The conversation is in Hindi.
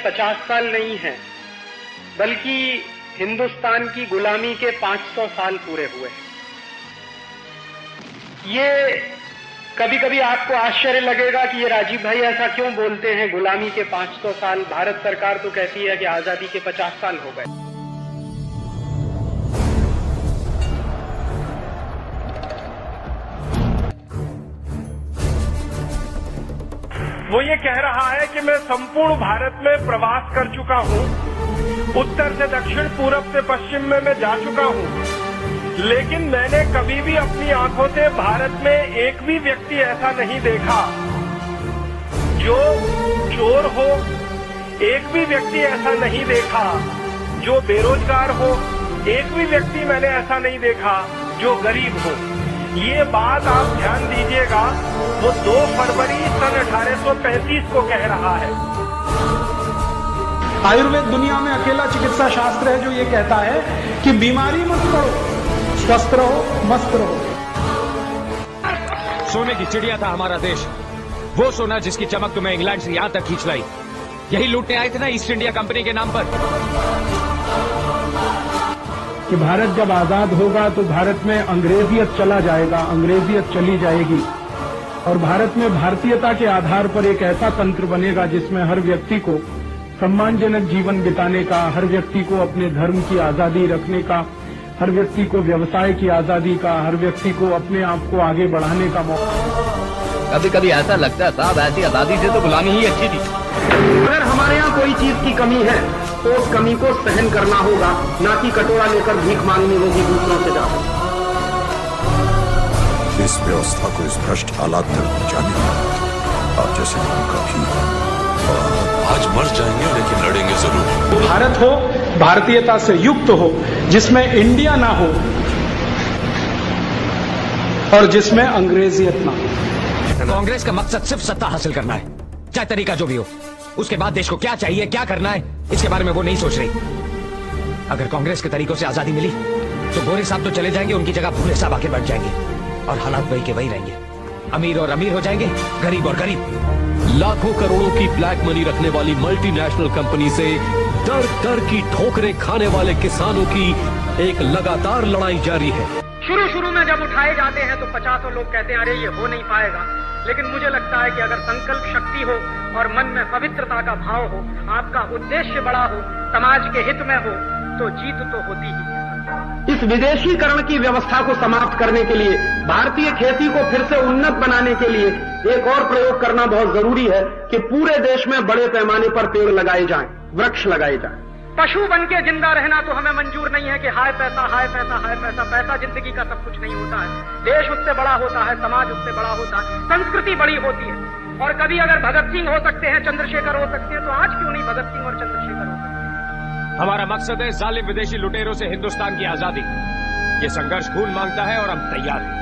50 साल नहीं है, बल्कि हिंदुस्तान की गुलामी के 500 साल पूरे हुए। ये कभी कभी आपको आश्चर्य लगेगा कि ये राजीव भाई ऐसा क्यों बोलते हैं, गुलामी के 500 साल। भारत सरकार तो कहती है कि आजादी के 50 साल हो गए। वो ये कह रहा है कि मैं संपूर्ण भारत में प्रवास कर चुका हूं, उत्तर से दक्षिण, पूरब से पश्चिम में मैं जा चुका हूं, लेकिन मैंने कभी भी अपनी आंखों से भारत में एक भी व्यक्ति ऐसा नहीं देखा जो चोर हो, एक भी व्यक्ति ऐसा नहीं देखा जो बेरोजगार हो, एक भी व्यक्ति मैंने ऐसा नहीं देखा जो गरीब हो। ये बात आप ध्यान दीजिएगा, वो 2 फरवरी सन 1835 को कह रहा है। आयुर्वेद दुनिया में अकेला चिकित्सा शास्त्र है जो ये कहता है कि बीमारी मत पड़ो, स्वस्थ रहो, मस्त रहो। सोने की चिड़िया था हमारा देश, वो सोना जिसकी चमक तुम्हें इंग्लैंड से यहां तक खींच लाई। यही लूटने आए थे ना ईस्ट इंडिया कंपनी के नाम पर। कि भारत जब आजाद होगा तो भारत में अंग्रेजियत चला जाएगा, अंग्रेजियत चली जाएगी और भारत में भारतीयता के आधार पर एक ऐसा तंत्र बनेगा जिसमें हर व्यक्ति को सम्मानजनक जीवन बिताने का, हर व्यक्ति को अपने धर्म की आजादी रखने का, हर व्यक्ति को व्यवसाय की आजादी का, हर व्यक्ति को अपने आप को आगे बढ़ाने का मौका। कभी कभी ऐसा लगता है साहब, ऐसी आजादी से तो गुलामी ही अच्छी थी। अगर हमारे यहाँ कोई चीज की कमी है तो उस कमी को सहन करना होगा, ना कि कटोरा लेकर भीख मांगनी होगी दूसरों से जाकर। इस व्यवस्था को इस भ्रष्ट हालात तक पहुंचाने में आप जैसे लोगों का भी आज मर जाएंगे लेकिन लड़ेंगे जरूर। भारत हो भारतीयता से युक्त हो, जिसमें इंडिया ना हो और जिसमें अंग्रेजियत ना हो। कांग्रेस का मकसद सिर्फ सत्ता हासिल करना है, चाहे तरीका जो भी हो। उसके बाद देश को क्या चाहिए, क्या करना है, इसके बारे में वो नहीं सोच रही। अगर कांग्रेस के तरीकों से आजादी मिली तो गोरे साहब तो चले जाएंगे, उनकी जगह भूले साहब आके बैठ जाएंगे और हालात वही के वही रहेंगे। अमीर और अमीर हो जाएंगे, गरीब और गरीब। लाखों करोड़ों की ब्लैक मनी रखने वाली मल्टीनेशनल कंपनी से दर दर की ठोकरें खाने वाले किसानों की एक लगातार लड़ाई जारी है। शुरू में जब उठाए जाते हैं तो 50 लोग कहते हैं अरे ये हो नहीं पाएगा, लेकिन मुझे लगता है कि अगर संकल्प शक्ति हो और मन में पवित्रता का भाव हो, आपका उद्देश्य बड़ा हो, समाज के हित में हो, तो जीत तो होती ही है। इस विदेशीकरण की व्यवस्था को समाप्त करने के लिए, भारतीय खेती को फिर से उन्नत बनाने के लिए एक और प्रयोग करना बहुत जरूरी है कि पूरे देश में बड़े पैमाने पर पेड़ लगाए जाएं, वृक्ष लगाए जाएं। पशु बन के जिंदा रहना तो हमें मंजूर नहीं है कि हाय पैसा, हाय पैसा, हाय पैसा। पैसा जिंदगी का सब कुछ नहीं होता है, देश उससे बड़ा होता है, समाज उससे बड़ा होता है, संस्कृति बड़ी होती है। और कभी अगर भगत सिंह हो सकते हैं, चंद्रशेखर हो सकते हैं, तो आज क्यों नहीं भगत सिंह और चंद्रशेखर हो सकते हैं। हमारा मकसद है जालिम विदेशी लुटेरों से हिंदुस्तान की आजादी। ये संघर्ष खून मांगता है और हम तैयार हैं।